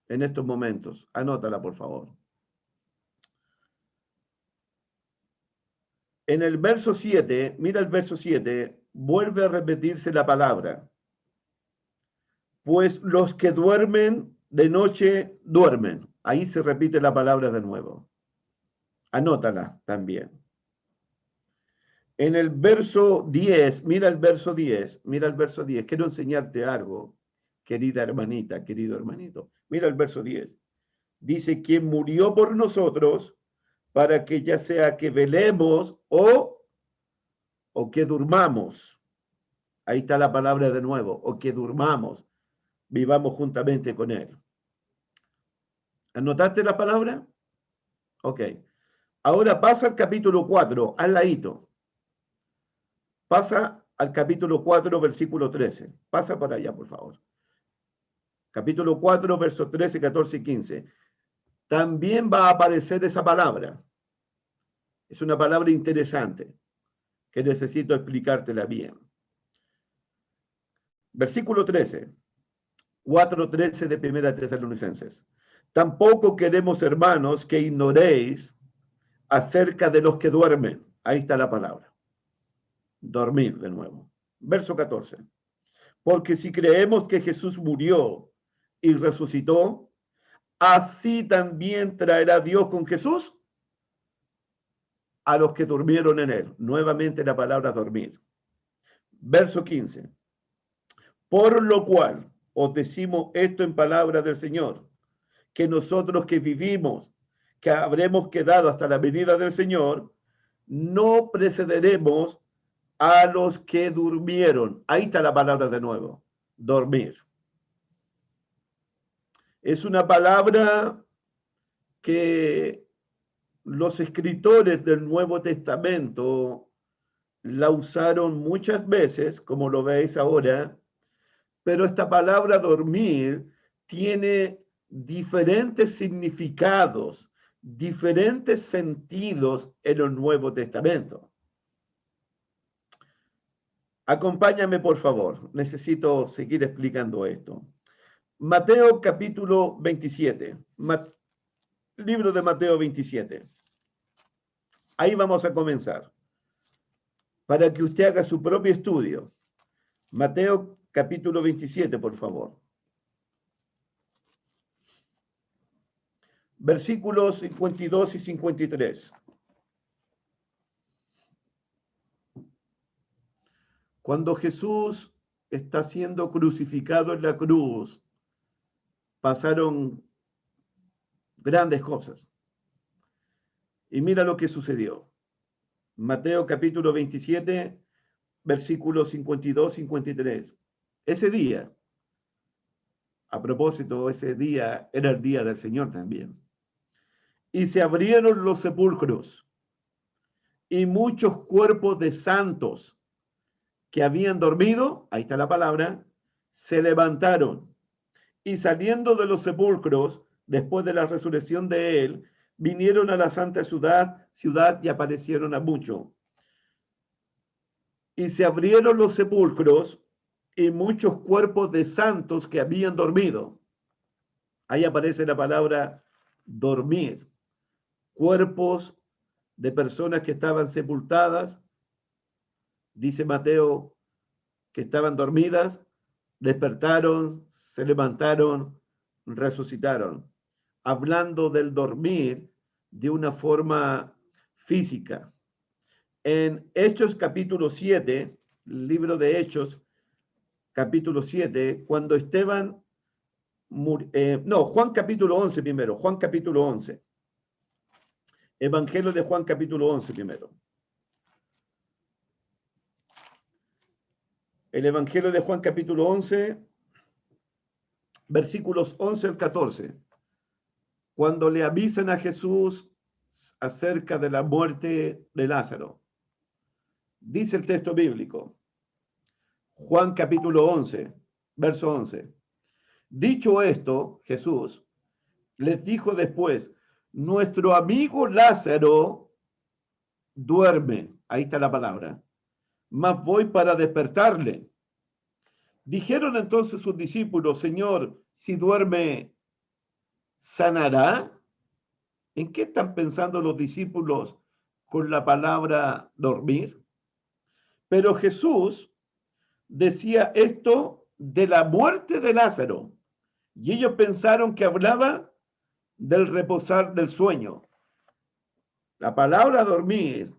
Speaker 2: en estos momentos. Anótala, por favor. En el verso 7, mira el verso 7, vuelve a repetirse la palabra. Pues los que duermen de noche duermen. Ahí se repite la palabra de nuevo. Anótala también. En el verso 10, mira el verso 10, mira el verso 10. Quiero enseñarte algo, querida hermanita, querido hermanito. Mira el verso 10. Dice, quien murió por nosotros para que ya sea que velemos o que durmamos. Ahí está la palabra de nuevo, o que durmamos, vivamos juntamente con él. ¿Anotaste la palabra? Ok. Ahora pasa al capítulo 4, al ladito. Pasa al capítulo 4, versículo 13. Pasa para allá, por favor. Capítulo 4, versos 13, 14 y 15. También va a aparecer esa palabra. Es una palabra interesante que necesito explicártela bien. Versículo 13. 4:13 de 1 Tesalonicenses. Tampoco queremos, hermanos, que ignoréis acerca de los que duermen. Ahí está la palabra. Dormir de nuevo. Verso 14. Porque si creemos que Jesús murió y resucitó, así también traerá Dios con Jesús a los que durmieron en él. Nuevamente la palabra dormir. Verso 15. Por lo cual os decimos esto en palabra del Señor, que nosotros que vivimos, que habremos quedado hasta la venida del Señor, no precederemos a los que durmieron. Ahí está la palabra de nuevo, dormir. Es una palabra que los escritores del Nuevo Testamento la usaron muchas veces, como lo veis ahora, pero esta palabra dormir tiene diferentes significados, diferentes sentidos en el Nuevo Testamento. Acompáñame, por favor. Necesito seguir explicando esto. Mateo capítulo 27. Libro de Mateo 27. Ahí vamos a comenzar. Para que usted haga su propio estudio. Mateo capítulo 27, por favor. Versículos 52 y 53. Cuando Jesús está siendo crucificado en la cruz, pasaron grandes cosas. Y mira lo que sucedió. Mateo capítulo 27, versículos 52-53. Ese día, a propósito, ese día era el día del Señor también. Y se abrieron los sepulcros, y muchos cuerpos de santos que habían dormido, ahí está la palabra, se levantaron. Y saliendo de los sepulcros, después de la resurrección de él, vinieron a la santa ciudad y aparecieron a muchos. Y se abrieron los sepulcros y muchos cuerpos de santos que habían dormido. Ahí aparece la palabra dormir. Cuerpos de personas que estaban sepultadas, dice Mateo, que estaban dormidas, despertaron, se levantaron, resucitaron. Hablando del dormir de una forma física. En Hechos capítulo 7, libro de Hechos capítulo 7, cuando Esteban, Juan capítulo 11 primero, Juan capítulo 11. Evangelio de Juan capítulo 11 primero. El Evangelio de Juan capítulo 11, versículos 11 al 14. Cuando le avisan a Jesús acerca de la muerte de Lázaro. Dice el texto bíblico, Juan capítulo 11, verso 11. Dicho esto, Jesús les dijo después, nuestro amigo Lázaro duerme, ahí está la palabra, mas voy para despertarle. Dijeron entonces sus discípulos, Señor, si duerme, ¿sanará? ¿En qué están pensando los discípulos con la palabra dormir? Pero Jesús decía esto de la muerte de Lázaro, y ellos pensaron que hablaba del reposar del sueño. La palabra dormir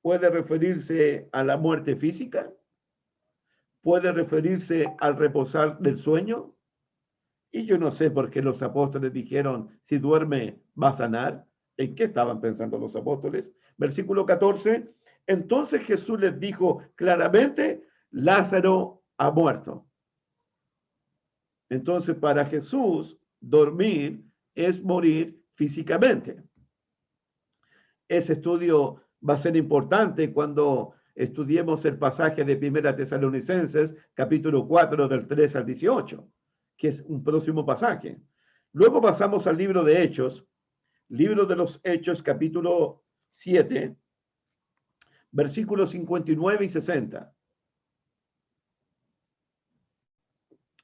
Speaker 2: puede referirse a la muerte física, puede referirse al reposar del sueño, y yo no sé por qué los apóstoles dijeron, si duerme va a sanar. ¿En qué estaban pensando los apóstoles? Versículo 14, entonces Jesús les dijo claramente, Lázaro ha muerto. Entonces para Jesús, dormir es morir físicamente. Ese estudio va a ser importante cuando estudiemos el pasaje de Primera Tesalonicenses, capítulo 4, del 3 al 18, que es un próximo pasaje. Luego pasamos al libro de Hechos, libro de los Hechos, capítulo 7, versículos 59 y 60.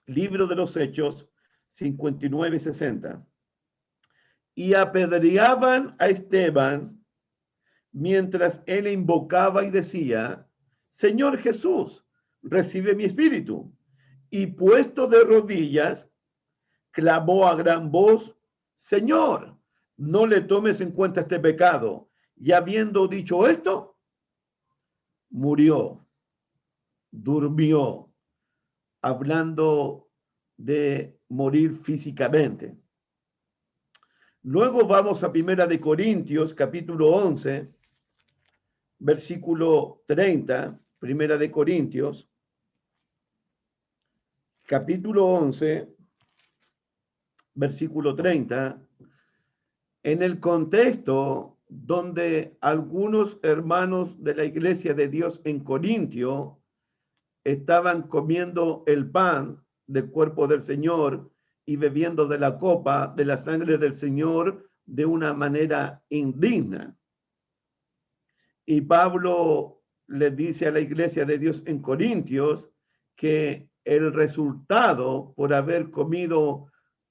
Speaker 2: Libro de los Hechos, 59 y 60. Y apedreaban a Esteban mientras él invocaba y decía, Señor Jesús, recibe mi espíritu. Y puesto de rodillas, clamó a gran voz, Señor, no le tomes en cuenta este pecado. Y habiendo dicho esto, murió, durmió, hablando de morir físicamente. Luego vamos a Primera de Corintios, capítulo 11, versículo 30, Primera de Corintios, capítulo 11, versículo 30, en el contexto donde algunos hermanos de la iglesia de Dios en Corintio estaban comiendo el pan del cuerpo del Señor y bebiendo de la copa de la sangre del Señor de una manera indigna. Y Pablo le dice a la iglesia de Dios en Corintios que el resultado por haber comido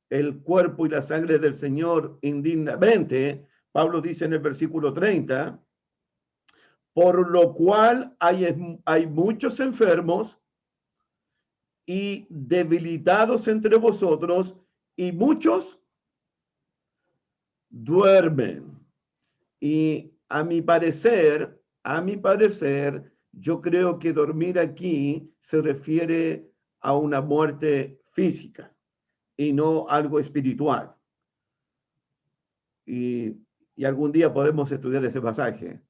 Speaker 2: el cuerpo y la sangre del Señor indignamente, Pablo dice en el versículo 30, por lo cual hay muchos enfermos y debilitados entre vosotros, y muchos duermen. Y a mi parecer, Yo creo que dormir aquí se refiere a una muerte física y no algo espiritual. Y, y algún día podemos estudiar ese pasaje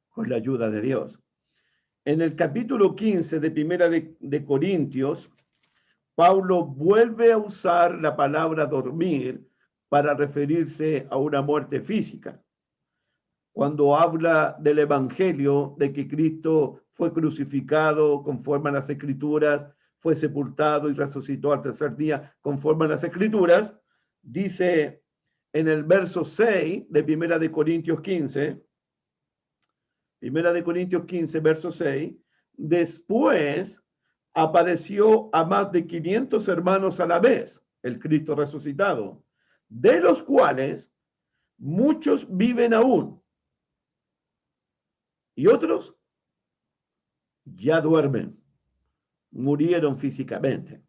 Speaker 2: con la ayuda de Dios. En el capítulo 15 de Primera de Corintios, Pablo vuelve a usar la palabra dormir para referirse a una muerte física. Cuando habla del evangelio, de que Cristo fue crucificado conforme a las escrituras, fue sepultado y resucitó al tercer día conforme a las escrituras, dice en el verso 6 de Primera de Corintios 15, verso 6, después apareció a más de 500 hermanos a la vez, el Cristo resucitado, de los cuales muchos viven aún y otros ya duermen, murieron físicamente.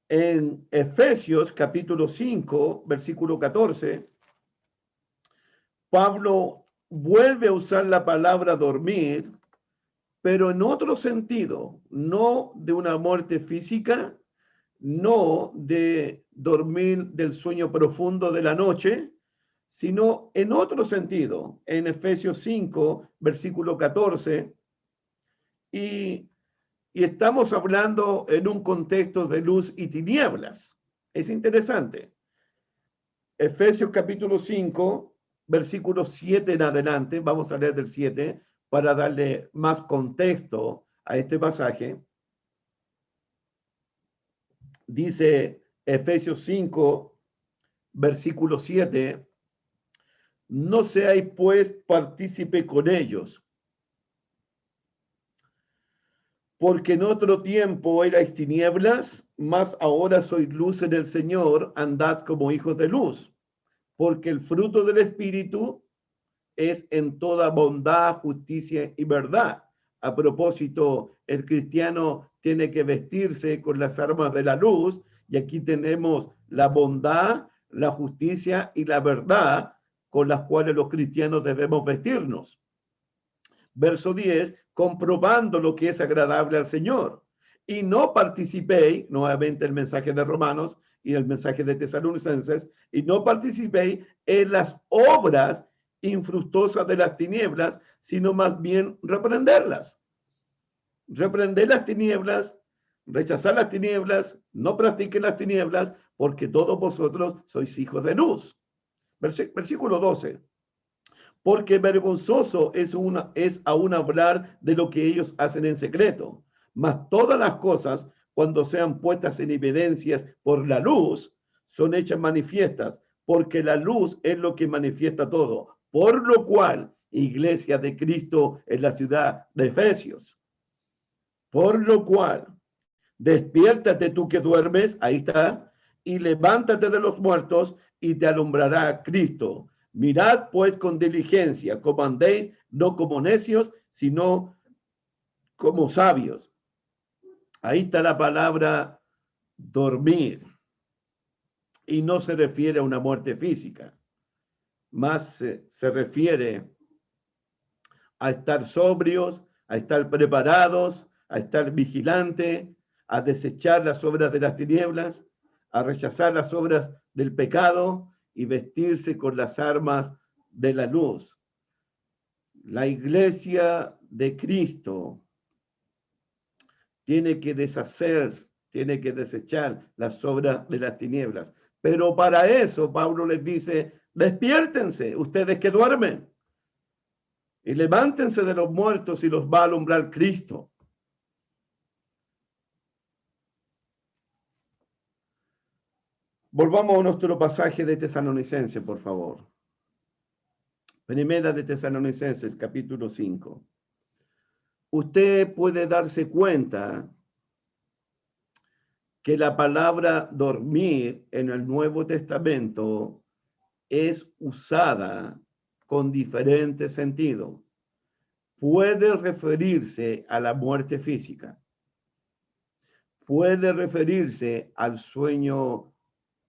Speaker 2: En Efesios capítulo 5, versículo 14, Pablo vuelve a usar la palabra dormir, pero en otro sentido, no de una muerte física, no de dormir del sueño profundo de la noche, sino en otro sentido, en Efesios 5, versículo 14, y estamos hablando en un contexto de luz y tinieblas. Es interesante. Efesios capítulo 5, versículo 7 en adelante, vamos a leer del 7 para darle más contexto a este pasaje. Dice Efesios 5, versículo 7, no seáis pues partícipe con ellos, porque en otro tiempo erais tinieblas, mas ahora sois luz en el Señor, andad como hijos de luz, porque el fruto del Espíritu es en toda bondad, justicia y verdad. A propósito, el cristiano tiene que vestirse con las armas de la luz, y aquí tenemos la bondad, la justicia y la verdad con las cuales los cristianos debemos vestirnos. Verso 10, comprobando lo que es agradable al Señor. Y no participéis, nuevamente el mensaje de Romanos y el mensaje de Tesalonicenses, y no participéis en las obras infructuosas de las tinieblas, sino más bien reprenderlas. Reprender las tinieblas, rechazar las tinieblas, no practiquen las tinieblas, porque todos vosotros sois hijos de luz. Versículo 12. Porque vergonzoso es aún hablar de lo que ellos hacen en secreto. Mas todas las cosas, cuando sean puestas en evidencias por la luz, son hechas manifiestas, porque la luz es lo que manifiesta todo. Por lo cual, iglesia de Cristo en la ciudad de Efesios. Por lo cual, despiértate tú que duermes, ahí está, y levántate de los muertos y te alumbrará Cristo. Mirad pues con diligencia, como andéis, no como necios, sino como sabios. Ahí está la palabra dormir. Y no se refiere a una muerte física, más se refiere a estar sobrios, a estar preparados, a estar vigilantes, a desechar las obras de las tinieblas, a rechazar las obras del pecado y vestirse con las armas de la luz. La iglesia de Cristo tiene que deshacer, tiene que desechar las obras de las tinieblas. Pero para eso Pablo les dice, despiértense, ustedes que duermen, y levántense de los muertos y los va a alumbrar Cristo. Volvamos a nuestro pasaje de Tesalonicenses, por favor. Primera de Tesalonicenses, capítulo 5. Usted puede darse cuenta que la palabra dormir en el Nuevo Testamento es usada con diferentes sentidos. Puede referirse a la muerte física. Puede referirse al sueño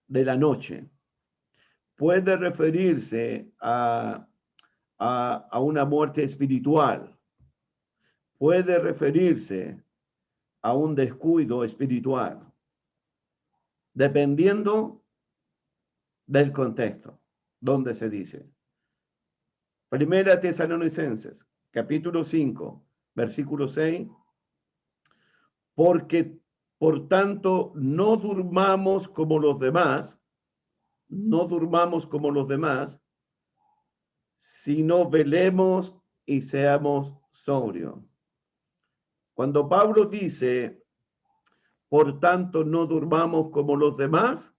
Speaker 2: de la noche. Puede referirse a una muerte espiritual. puede referirse a un descuido espiritual, dependiendo del contexto donde se dice. Primera Tesalonicenses, capítulo 5, versículo 6. Porque, por tanto, no durmamos como los demás, sino velemos y seamos sobrios. Cuando Pablo dice, por tanto, no durmamos como los demás,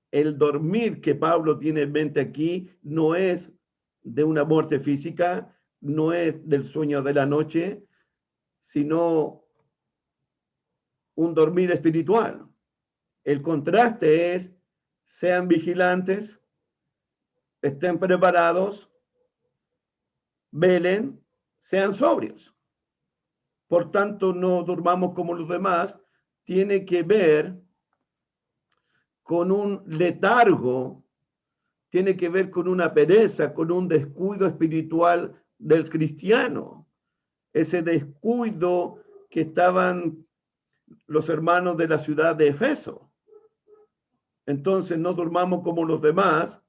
Speaker 2: el dormir que Pablo tiene en mente aquí no es de una muerte física, no es del sueño de la noche, sino un dormir espiritual. El contraste es, sean vigilantes, estén preparados, velen, sean sobrios. Por tanto, no durmamos como los demás, tiene que ver con un letargo, tiene que ver con una pereza, con un descuido espiritual del cristiano. Ese descuido que estaban los hermanos de la ciudad de Efeso. Entonces, no durmamos como los demás,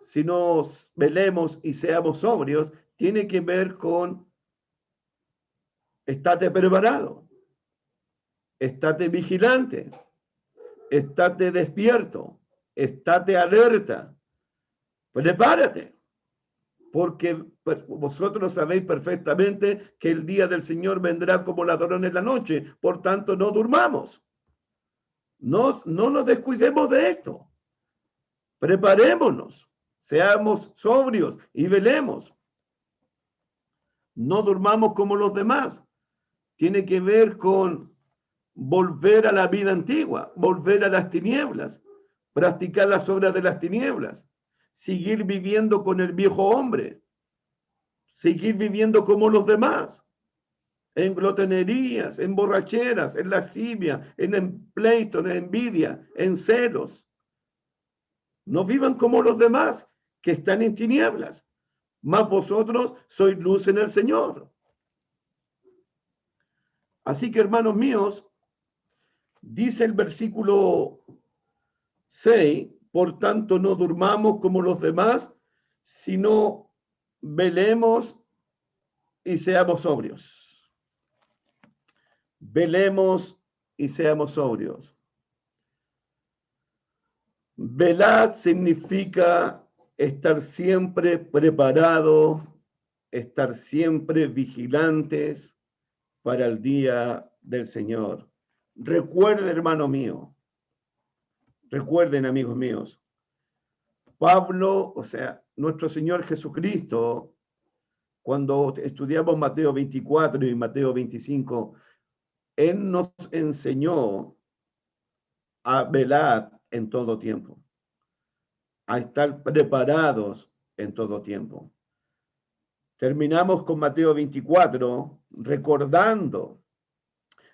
Speaker 2: sino velemos y seamos sobrios, tiene que ver con estate preparado, estate vigilante, estate despierto, estate alerta, prepárate, porque vosotros sabéis perfectamente que el día del Señor vendrá como ladrón en la noche, por tanto no durmamos, no nos descuidemos de esto, preparémonos, seamos sobrios y velemos, no durmamos como los demás. Tiene que ver con volver a la vida antigua, volver a las tinieblas, practicar las obras de las tinieblas, seguir viviendo con el viejo hombre, seguir viviendo como los demás, en glotonerías, en borracheras, en lascivia, en pleito, en envidia, en celos. No vivan como los demás que están en tinieblas, mas vosotros sois luz en el Señor. Así que, hermanos míos, dice el versículo 6, por tanto no durmamos como los demás, sino velemos y seamos sobrios. Velemos y seamos sobrios. Velar significa estar siempre preparado, estar siempre vigilantes para el día del Señor. Recuerden, hermano mío, recuerden, amigos míos, Pablo, o sea, nuestro Señor Jesucristo, cuando estudiamos Mateo 24 y Mateo 25, Él nos enseñó a velar en todo tiempo, a estar preparados en todo tiempo. Terminamos con Mateo 24, recordando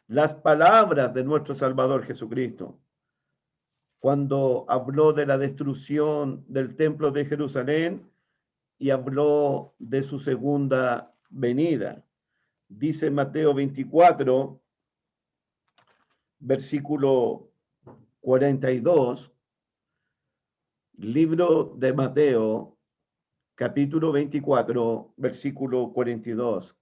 Speaker 2: las palabras de nuestro Salvador Jesucristo, cuando habló de la destrucción del templo de Jerusalén y habló de su segunda venida. Dice Mateo 24, versículo 42, libro de Mateo, capítulo 24, versículo 42.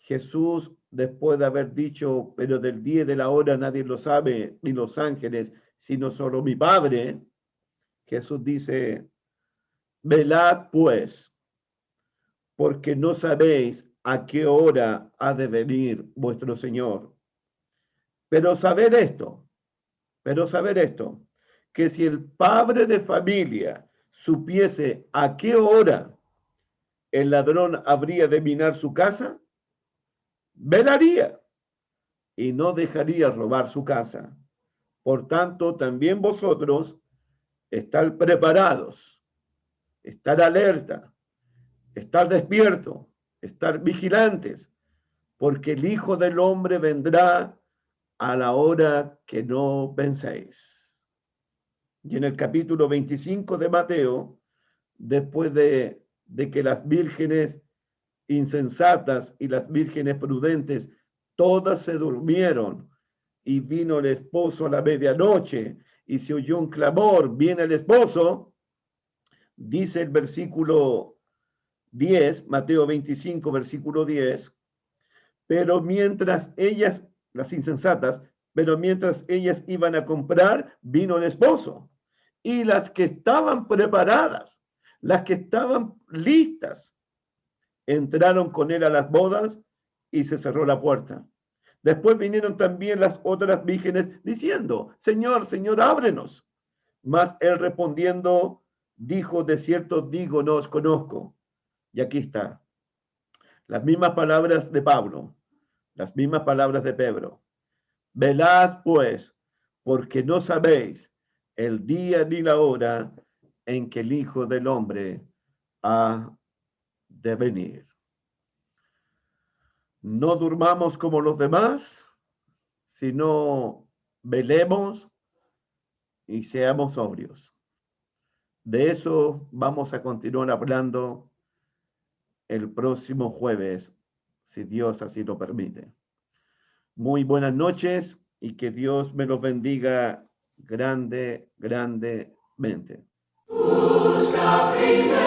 Speaker 2: Jesús, después de haber dicho, pero del día y de la hora nadie lo sabe, ni los ángeles, sino solo mi Padre, Jesús dice, velad pues, porque no sabéis a qué hora ha de venir vuestro Señor. Pero saber esto, que si el padre de familia supiese a qué hora el ladrón habría de minar su casa, velaría y no dejaría robar su casa. Por tanto, también vosotros estar preparados, estar alerta, estar despierto, estar vigilantes, porque el Hijo del Hombre vendrá a la hora que no penséis. Y en el capítulo 25 de Mateo, después de que las vírgenes insensatas y las vírgenes prudentes, todas se durmieron. Y vino el esposo a la medianoche y se oyó un clamor, viene el esposo. Dice el versículo 10, Mateo 25, versículo 10, pero mientras ellas, las insensatas, pero mientras ellas iban a comprar, vino el esposo. Y las que estaban preparadas, las que estaban listas, entraron con él a las bodas y se cerró la puerta. Después vinieron también las otras vírgenes diciendo, Señor, Señor, ábrenos. Mas él respondiendo, dijo, de cierto digo, no os conozco. Y aquí está. Las mismas palabras de Pablo, las mismas palabras de Pedro. Velad pues, porque no sabéis el día ni la hora en que el Hijo del Hombre ha de venir. No durmamos como los demás, sino velemos y seamos sobrios. De eso vamos a continuar hablando el próximo jueves, si Dios así lo permite. Muy buenas noches y que Dios me los bendiga grandemente. Busca primero